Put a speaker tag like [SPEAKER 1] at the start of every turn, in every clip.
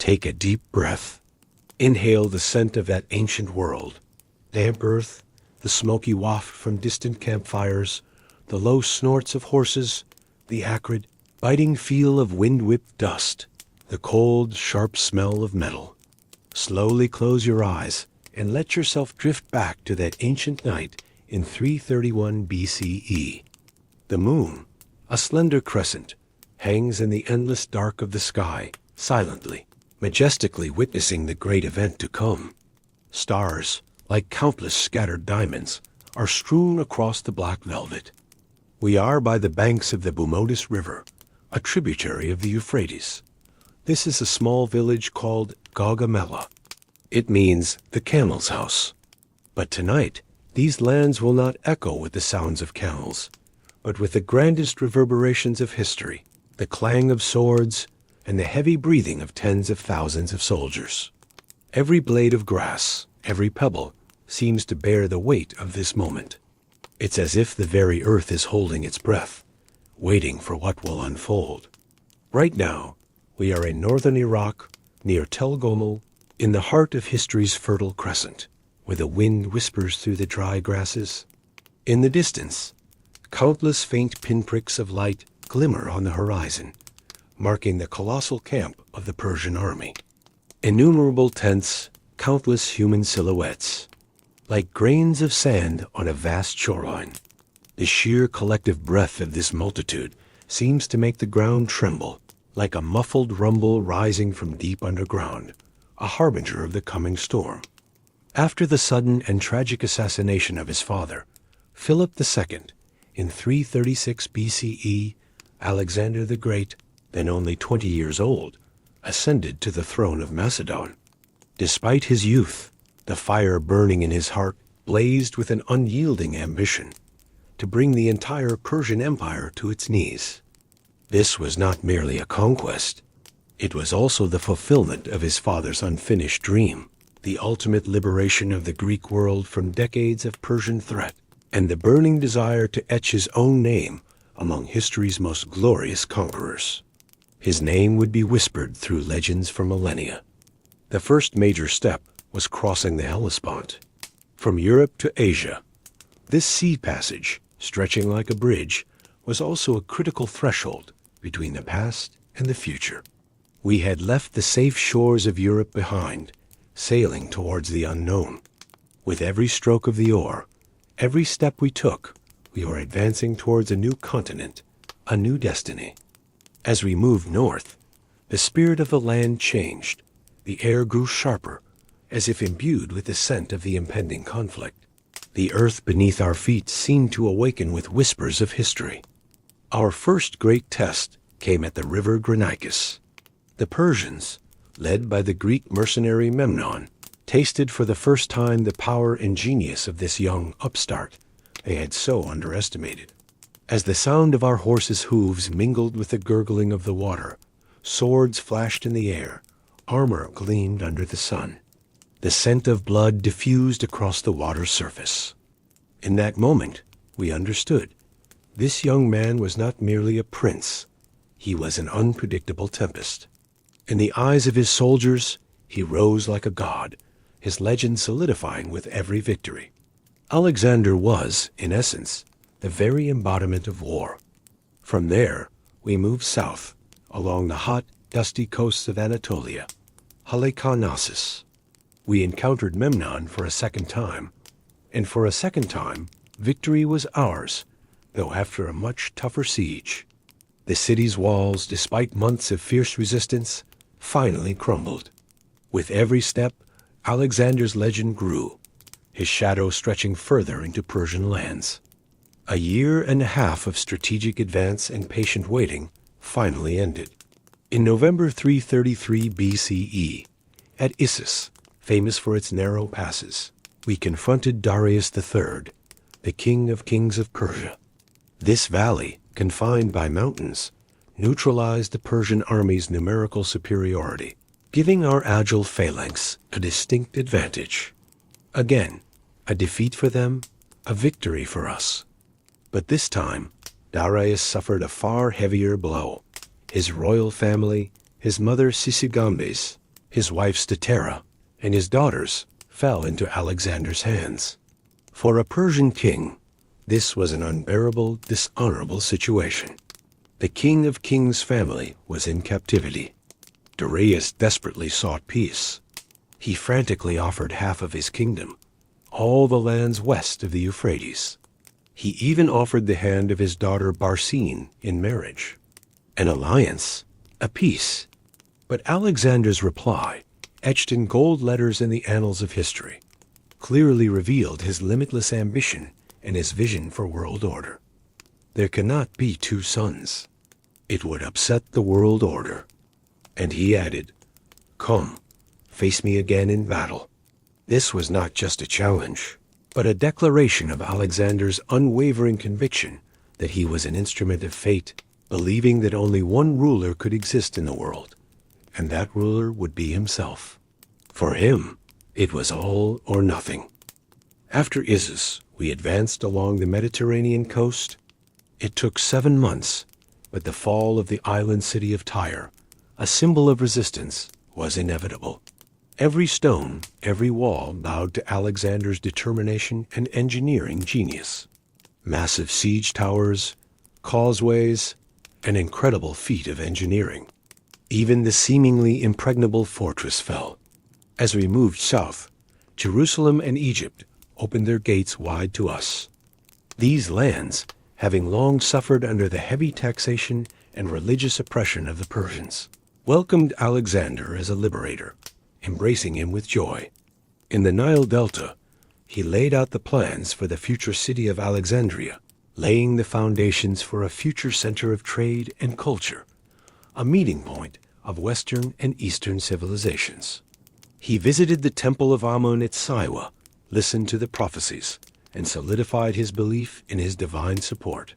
[SPEAKER 1] Take a deep breath. Inhale the scent of that ancient world. Damp earth, the smoky waft from distant campfires, the low snorts of horses, the acrid, biting feel of wind-whipped dust, the cold, sharp smell of metal. Slowly close your eyes and let yourself drift back to that ancient night in 331 BCE. The moon, a slender crescent, hangs in the endless dark of the sky, silently, majestically witnessing the great event to come. Stars, like countless scattered diamonds, are strewn across the black velvet. We are by the banks of the Bumodus River, a tributary of the Euphrates. This is a small village called Gaugamela. It means the camel's house. But tonight, these lands will not echo with the sounds of camels, but with the grandest reverberations of history, the clang of swords, and the heavy breathing of tens of thousands of soldiers. Every blade of grass, every pebble, seems to bear the weight of this moment. It's as if the very earth is holding its breath, waiting for what will unfold. Right now, we are in northern Iraq, near Tel Gomel, in the heart of history's fertile crescent, where the wind whispers through the dry grasses. In the distance, countless faint pinpricks of light glimmer on the horizon, marking the colossal camp of the Persian army. Innumerable tents, countless human silhouettes, like grains of sand on a vast shoreline. The sheer collective breath of this multitude seems to make the ground tremble, like a muffled rumble rising from deep underground, a harbinger of the coming storm. After the sudden and tragic assassination of his father, Philip II, in 336 BCE, Alexander the Great, then only 20 years old, ascended to the throne of Macedon. Despite his youth, the fire burning in his heart blazed with an unyielding ambition to bring the entire Persian Empire to its knees. This was not merely a conquest. It was also the fulfillment of his father's unfinished dream, the ultimate liberation of the Greek world from decades of Persian threat, and the burning desire to etch his own name among history's most glorious conquerors. His name would be whispered through legends for millennia. The first major step was crossing the Hellespont. From Europe to Asia, this sea passage, stretching like a bridge, was also a critical threshold between the past and the future. We had left the safe shores of Europe behind, sailing towards the unknown. With every stroke of the oar, every step we took, we were advancing towards a new continent, a new destiny. As we moved north, the spirit of the land changed. The air grew sharper, as if imbued with the scent of the impending conflict. The earth beneath our feet seemed to awaken with whispers of history. Our first great test came at the river Granicus. The Persians, led by the Greek mercenary Memnon, tasted for the first time the power and genius of this young upstart they had so underestimated. As the sound of our horses' hooves mingled with the gurgling of the water, swords flashed in the air, armor gleamed under the sun. The scent of blood diffused across the water's surface. In that moment, we understood. This young man was not merely a prince. He was an unpredictable tempest. In the eyes of his soldiers, he rose like a god, his legend solidifying with every victory. Alexander was, in essence, the very embodiment of war. From there, we moved south, along the hot, dusty coasts of Anatolia, Halicarnassus. We encountered Memnon for a second time, and for a second time, victory was ours, though after a much tougher siege. The city's walls, despite months of fierce resistance, finally crumbled. With every step, Alexander's legend grew, his shadow stretching further into Persian lands. A year and a half of strategic advance and patient waiting finally ended. In November 333 BCE, at Issus, famous for its narrow passes, we confronted Darius III, the king of kings of Persia. This valley, confined by mountains, neutralized the Persian army's numerical superiority, giving our agile phalanx a distinct advantage. Again, a defeat for them, a victory for us. But this time, Darius suffered a far heavier blow. His royal family, his mother Sisygambes, His wife Statera and his daughters fell into Alexander's hands. For a Persian king, this was an unbearable, dishonorable situation. The king of kings' family was in captivity. Darius desperately sought peace. He frantically offered half of his kingdom, all the lands west of the Euphrates. He even offered the hand of his daughter Barsine in marriage. An alliance, a peace. But Alexander's reply, etched in gold letters in the annals of history, clearly revealed his limitless ambition and his vision for world order. There cannot be two suns. It would upset the world order. And he added, "Come, face me again in battle." This was not just a challenge, but a declaration of Alexander's unwavering conviction that he was an instrument of fate, believing that only one ruler could exist in the world, and that ruler would be himself. For him, it was all or nothing. After Issus, we advanced along the Mediterranean coast. It took 7 months, but the fall of the island city of Tyre, a symbol of resistance, was inevitable. Every stone, every wall bowed to Alexander's determination and engineering genius. Massive siege towers, causeways, an incredible feat of engineering. Even the seemingly impregnable fortress fell. As we moved south, Jerusalem and Egypt opened their gates wide to us. These lands, having long suffered under the heavy taxation and religious oppression of the Persians, welcomed Alexander as a liberator, embracing him with joy. In the Nile Delta, he laid out the plans for the future city of Alexandria, laying the foundations for a future center of trade and culture, a meeting point of Western and Eastern civilizations. He visited the temple of Amun at Siwa, listened to the prophecies, and solidified his belief in his divine support.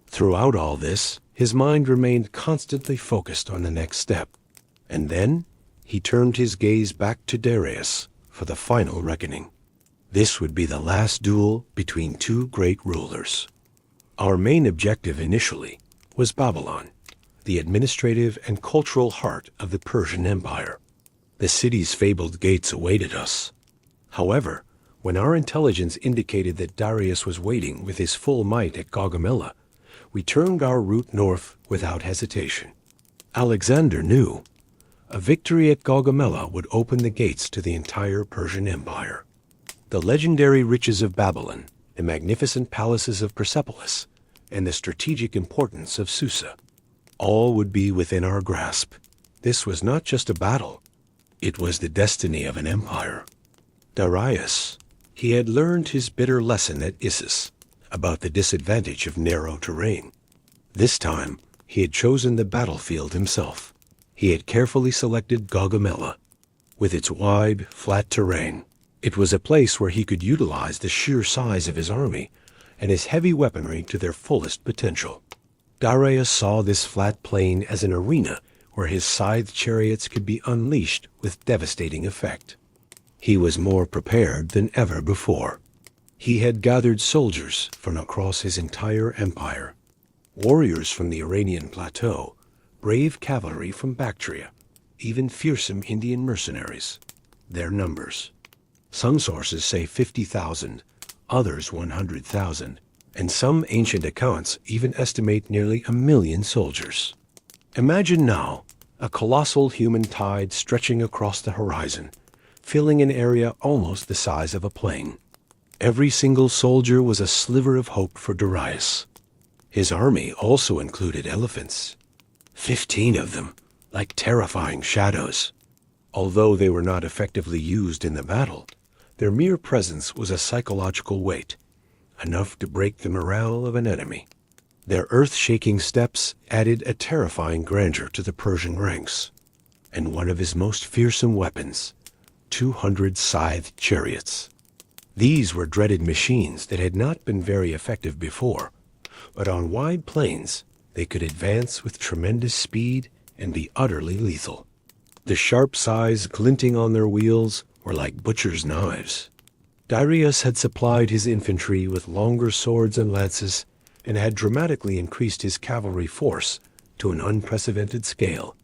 [SPEAKER 1] Throughout all this, his mind remained constantly focused on the next step. And then, he turned his gaze back to Darius for the final reckoning. This would be the last duel between two great rulers. Our main objective initially was Babylon, the administrative and cultural heart of the Persian Empire. The city's fabled gates awaited us. However, when our intelligence indicated that Darius was waiting with his full might at Gaugamela, we turned our route north without hesitation. Alexander knew a victory at Gaugamela would open the gates to the entire Persian Empire. The legendary riches of Babylon, the magnificent palaces of Persepolis, and the strategic importance of Susa, all would be within our grasp. This was not just a battle. It was the destiny of an empire. Darius, he had learned his bitter lesson at Issus about the disadvantage of narrow terrain. This time, he had chosen the battlefield himself. He had carefully selected Gaugamela. With its wide, flat terrain, it was a place where he could utilize the sheer size of his army and his heavy weaponry to their fullest potential. Darius saw this flat plain as an arena where his scythed chariots could be unleashed with devastating effect. He was more prepared than ever before. He had gathered soldiers from across his entire empire, warriors from the Iranian plateau, brave cavalry from Bactria, even fearsome Indian mercenaries. Their numbers. Some sources say 50,000, others 100,000, and some ancient accounts even estimate nearly 1 million soldiers. Imagine now a colossal human tide stretching across the horizon, filling an area almost the size of a plane. Every single soldier was a sliver of hope for Darius. His army also included elephants, 15 of them, like terrifying shadows. Although they were not effectively used in the battle, their mere presence was a psychological weight, enough to break the morale of an enemy. Their earth-shaking steps added a terrifying grandeur to the Persian ranks, and one of his most fearsome weapons, 200 scythed chariots. These were dreaded machines that had not been very effective before, but on wide plains they could advance with tremendous speed and be utterly lethal. The sharp scythes glinting on their wheels were like butcher's knives. Darius had supplied his infantry with longer swords and lances and had dramatically increased his cavalry force to an unprecedented scale.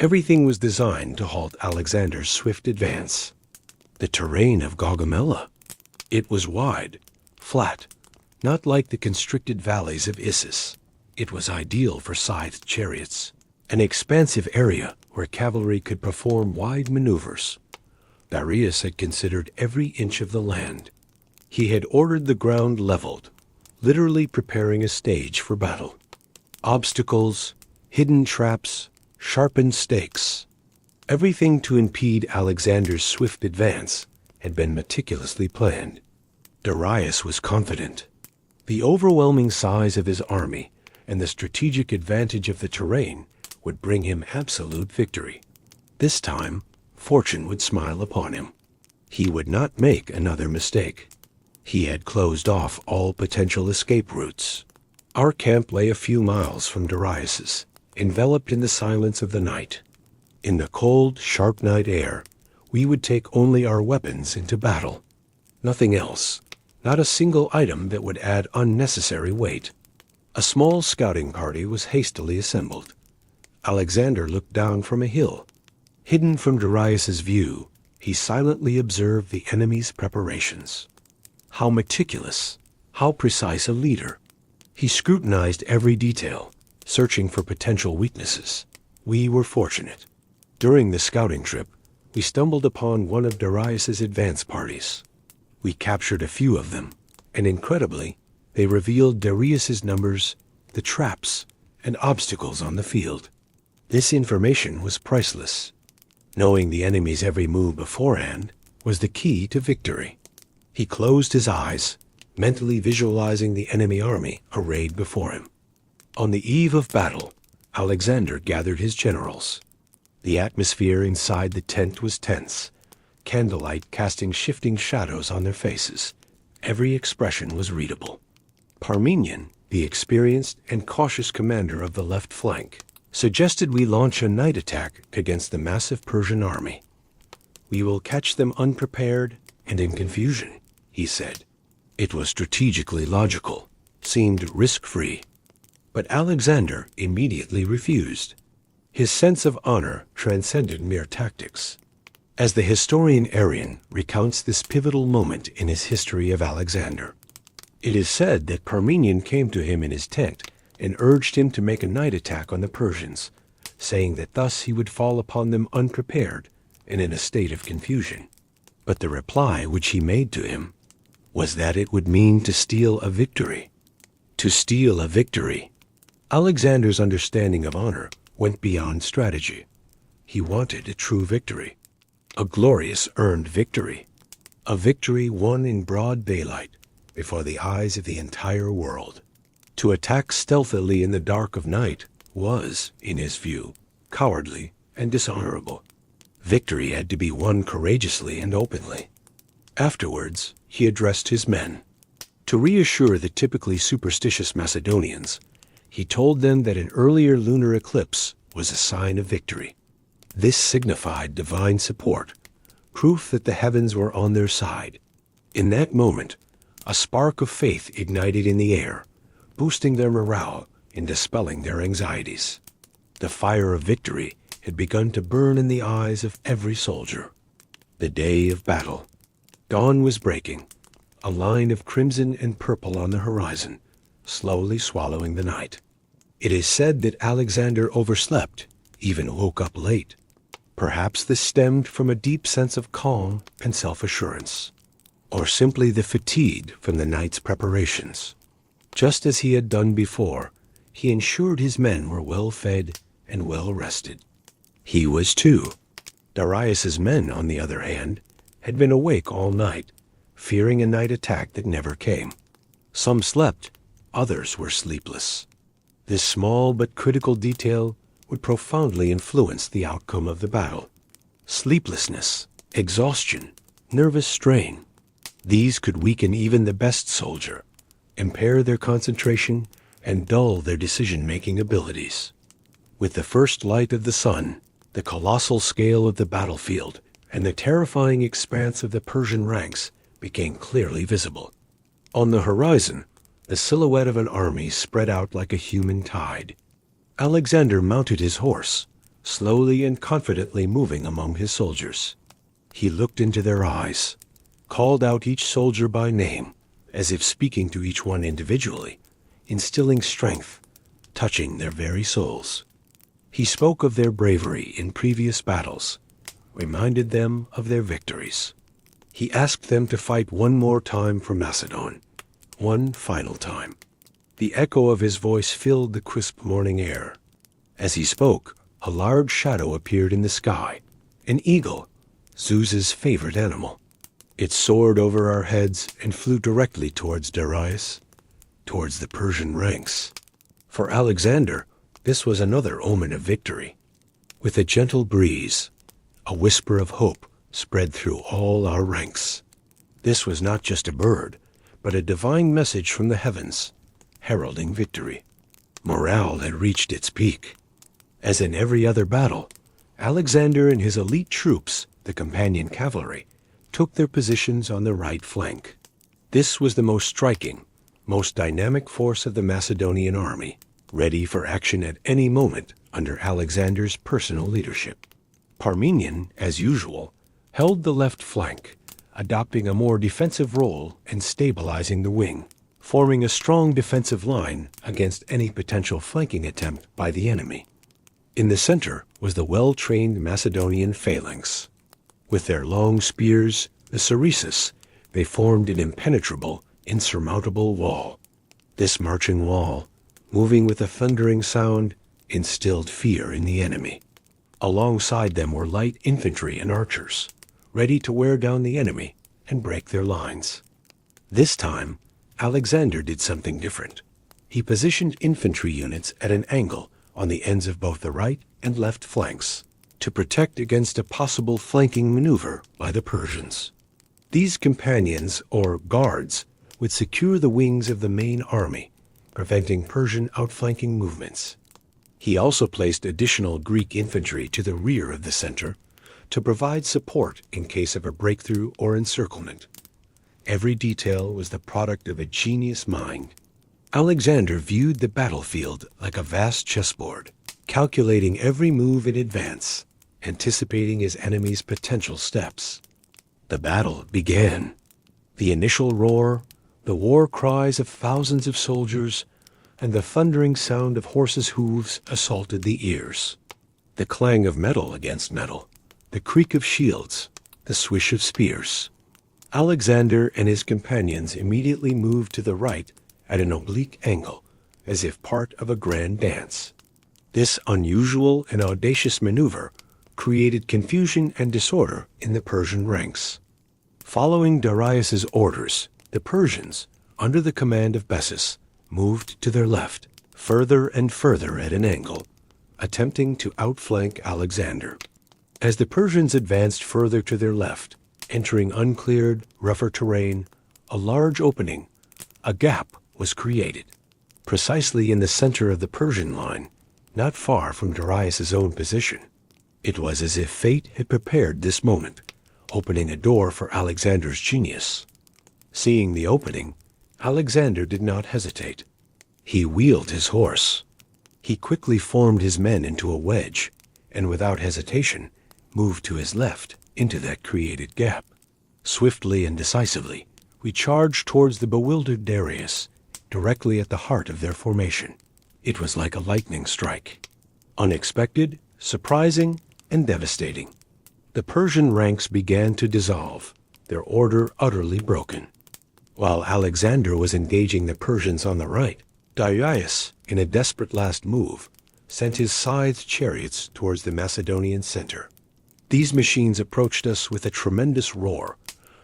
[SPEAKER 1] Everything was designed to halt Alexander's swift advance. The terrain of Gaugamela. It was wide, flat, not like the constricted valleys of Issus. It was ideal for scythed chariots, an expansive area where cavalry could perform wide maneuvers. Darius had considered every inch of the land. He had ordered the ground leveled, literally preparing a stage for battle. Obstacles, hidden traps, sharpened stakes. Everything to impede Alexander's swift advance had been meticulously planned. Darius was confident. The overwhelming size of his army and the strategic advantage of the terrain would bring him absolute victory. This time, fortune would smile upon him. He would not make another mistake. He had closed off all potential escape routes. Our camp lay a few miles from Darius's, enveloped in the silence of the night. In the cold, sharp night air, we would take only our weapons into battle. Nothing else, not a single item that would add unnecessary weight. A small scouting party was hastily assembled. Alexander looked down from a hill. Hidden from Darius's view, he silently observed the enemy's preparations. How meticulous, how precise a leader. He scrutinized every detail, searching for potential weaknesses. We were fortunate. During the scouting trip, we stumbled upon one of Darius's advance parties. We captured a few of them, and incredibly, they revealed Darius's numbers, the traps, and obstacles on the field. This information was priceless. Knowing the enemy's every move beforehand was the key to victory. He closed his eyes, mentally visualizing the enemy army arrayed before him. On the eve of battle, Alexander gathered his generals. The atmosphere inside the tent was tense, candlelight casting shifting shadows on their faces. Every expression was readable. Parmenion, the experienced and cautious commander of the left flank, suggested we launch a night attack against the massive Persian army. "We will catch them unprepared and in confusion," he said. It was strategically logical, seemed risk-free. But Alexander immediately refused. His sense of honor transcended mere tactics. As the historian Arrian recounts this pivotal moment in his history of Alexander, it is said that Parmenion came to him in his tent and urged him to make a night attack on the Persians, saying that thus he would fall upon them unprepared and in a state of confusion. But the reply which he made to him was that it would mean to steal a victory. To steal a victory. Alexander's understanding of honor went beyond strategy. He wanted a true victory. A glorious earned victory. A victory won in broad daylight before the eyes of the entire world. To attack stealthily in the dark of night was, in his view, cowardly and dishonorable. Victory had to be won courageously and openly. Afterwards, he addressed his men. To reassure the typically superstitious Macedonians, he told them that an earlier lunar eclipse was a sign of victory. This signified divine support, proof that the heavens were on their side. In that moment, a spark of faith ignited in the air, boosting their morale and dispelling their anxieties. The fire of victory had begun to burn in the eyes of every soldier. The day of battle. Dawn was breaking, a line of crimson and purple on the horizon, slowly swallowing the night. It is said that Alexander overslept, even woke up late. Perhaps this stemmed from a deep sense of calm and self-assurance, or simply the fatigue from the night's preparations. Just as he had done before, he ensured his men were well fed and well rested. He was too. Darius's men, on the other hand, had been awake all night, fearing a night attack that never came. Some slept, others were sleepless. This small but critical detail would profoundly influence the outcome of the battle. Sleeplessness, exhaustion, nervous strain. These could weaken even the best soldier, impair their concentration, and dull their decision-making abilities. With the first light of the sun, the colossal scale of the battlefield and the terrifying expanse of the Persian ranks became clearly visible. On the horizon, the silhouette of an army spread out like a human tide. Alexander mounted his horse, slowly and confidently moving among his soldiers. He looked into their eyes, called out each soldier by name, as if speaking to each one individually, instilling strength, touching their very souls. He spoke of their bravery in previous battles, reminded them of their victories. He asked them to fight one more time for Macedon, one final time. The echo of his voice filled the crisp morning air. As he spoke, a large shadow appeared in the sky, an eagle, Zeus's favorite animal. It soared over our heads and flew directly towards Darius, towards the Persian ranks. For Alexander, this was another omen of victory. With a gentle breeze, a whisper of hope spread through all our ranks. This was not just a bird, but a divine message from the heavens, heralding victory. Morale had reached its peak. As in every other battle, Alexander and his elite troops, the companion cavalry, took their positions on the right flank. This was the most striking, most dynamic force of the Macedonian army, ready for action at any moment under Alexander's personal leadership. Parmenion, as usual, held the left flank, adopting a more defensive role and stabilizing the wing, forming a strong defensive line against any potential flanking attempt by the enemy. In the center was the well-trained Macedonian phalanx. With their long spears, the sarissas, they formed an impenetrable, insurmountable wall. This marching wall, moving with a thundering sound, instilled fear in the enemy. Alongside them were light infantry and archers, ready to wear down the enemy and break their lines. This time, Alexander did something different. He positioned infantry units at an angle on the ends of both the right and left flanks to protect against a possible flanking maneuver by the Persians. These companions, or guards, would secure the wings of the main army, preventing Persian outflanking movements. He also placed additional Greek infantry to the rear of the center to provide support in case of a breakthrough or encirclement. Every detail was the product of a genius mind. Alexander viewed the battlefield like a vast chessboard, calculating every move in advance, anticipating his enemy's potential steps. The battle began. The initial roar, the war cries of thousands of soldiers, and the thundering sound of horses' hooves assaulted the ears. The clang of metal against metal, the creak of shields, the swish of spears. Alexander and his companions immediately moved to the right at an oblique angle, as if part of a grand dance. This unusual and audacious maneuver created confusion and disorder in the Persian ranks. Following Darius's orders, the Persians, under the command of Bessus, moved to their left, further and further at an angle, attempting to outflank Alexander. As the Persians advanced further to their left, entering uncleared, rougher terrain, a large opening, a gap, was created. Precisely in the center of the Persian line, not far from Darius's own position. It was as if fate had prepared this moment, opening a door for Alexander's genius. Seeing the opening, Alexander did not hesitate. He wheeled his horse. He quickly formed his men into a wedge, and without hesitation, moved to his left into that created gap. Swiftly and decisively, we charged towards the bewildered Darius, directly at the heart of their formation. It was like a lightning strike. Unexpected, surprising, and devastating. The Persian ranks began to dissolve, their order utterly broken. While Alexander was engaging the Persians on the right, Darius, in a desperate last move, sent his scythed chariots towards the Macedonian center. These machines approached us with a tremendous roar,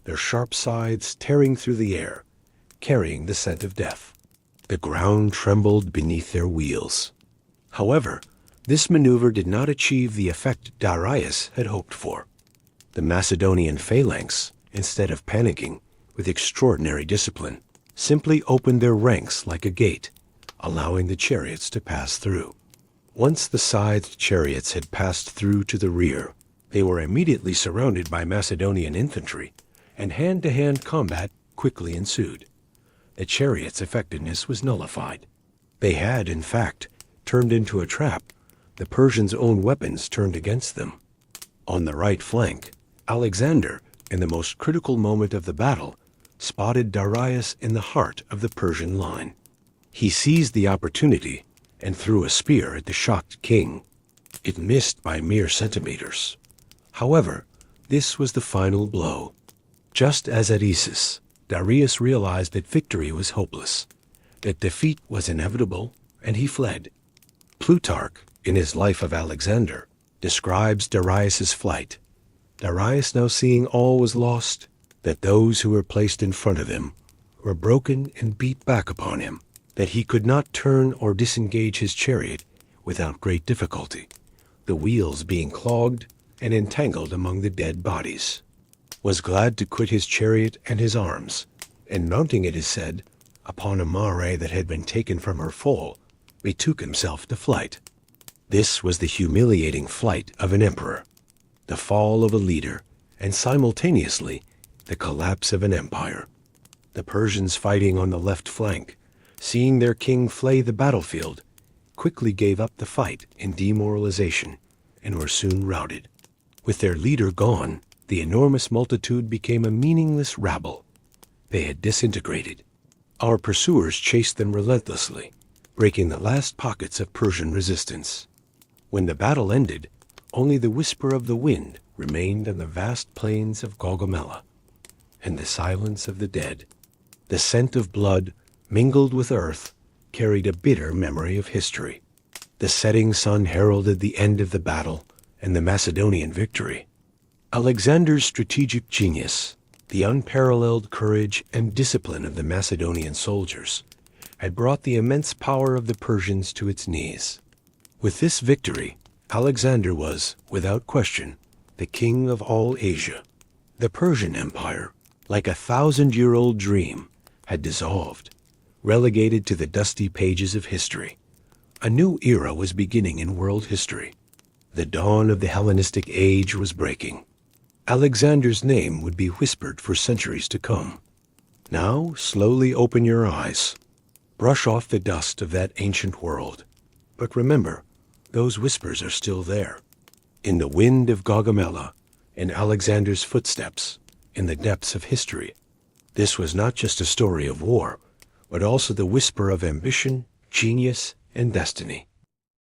[SPEAKER 1] their sharp scythes tearing through the air, carrying the scent of death. The ground trembled beneath their wheels. However, this maneuver did not achieve the effect Darius had hoped for. The Macedonian phalanx, instead of panicking, with extraordinary discipline, simply opened their ranks like a gate, allowing the chariots to pass through. Once the scythed chariots had passed through to the rear, they were immediately surrounded by Macedonian infantry, and hand-to-hand combat quickly ensued. The chariots' effectiveness was nullified. They had, in fact, turned into a trap, the Persians' own weapons turned against them. On the right flank, Alexander, in the most critical moment of the battle, spotted Darius in the heart of the Persian line. He seized the opportunity and threw a spear at the shocked king. It missed by mere centimeters. However, this was the final blow. Just as at Issus, Darius realized that victory was hopeless, that defeat was inevitable, and he fled. Plutarch, in his Life of Alexander, describes Darius's flight. Darius, now seeing all was lost, that those who were placed in front of him were broken and beat back upon him, that he could not turn or disengage his chariot without great difficulty, the wheels being clogged and entangled among the dead bodies, was glad to quit his chariot and his arms, and mounting, it is said, upon a mare that had been taken from her foal, betook himself to flight. This was the humiliating flight of an emperor, the fall of a leader, and simultaneously the collapse of an empire. The Persians fighting on the left flank, seeing their king flay the battlefield, quickly gave up the fight in demoralization and were soon routed. With their leader gone, the enormous multitude became a meaningless rabble. They had disintegrated. Our pursuers chased them relentlessly, breaking the last pockets of Persian resistance. When the battle ended, only the whisper of the wind remained on the vast plains of Gaugamela, and the silence of the dead. The scent of blood, mingled with earth, carried a bitter memory of history. The setting sun heralded the end of the battle and the Macedonian victory. Alexander's strategic genius, the unparalleled courage and discipline of the Macedonian soldiers, had brought the immense power of the Persians to its knees. With this victory, Alexander was, without question, the king of all Asia. The Persian Empire, like a 1,000-year-old dream, had dissolved, relegated to the dusty pages of history. A new era was beginning in world history. The dawn of the Hellenistic age was breaking. Alexander's name would be whispered for centuries to come. Now, slowly open your eyes. Brush off the dust of that ancient world. But remember, those whispers are still there. In the wind of Gaugamela, in Alexander's footsteps, in the depths of history. This was not just a story of war, but also the whisper of ambition, genius, and destiny.